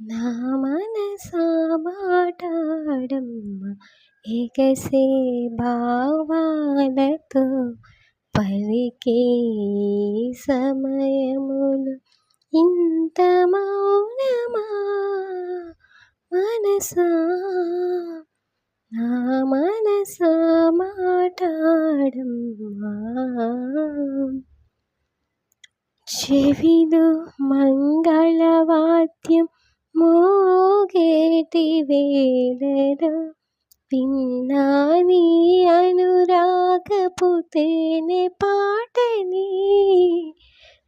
నా మనసా మాటాడమ్మ ఎగసే భావాలతో పలికే సమయములు ఇంత మౌనమా మనసా నా మనసా మాటాడమ్మా చెవిలో మంగళవాద్యం మోగేటి వేళలో విన్నా నీ అనురాగపు తేనె పాటని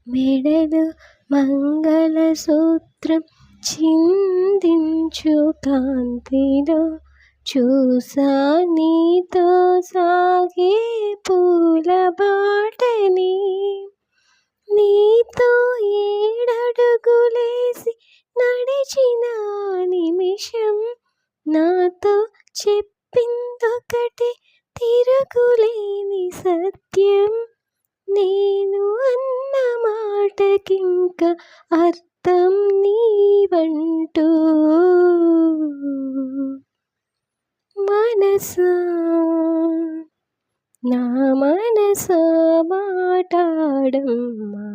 మెడలో మంగళసూత్రం చిందించు కాంతిలో చూసా నీతో సాగే పూల బాటని నీతో ఏడడుగులేసి నడిచిన నిమిషం నాతో చెప్పిందొకటి తిరుగులేని సత్యం నేను అన్న మాటకింక అర్థం నీవంటూ మనసా నా మనసా మాటాడమ్మా.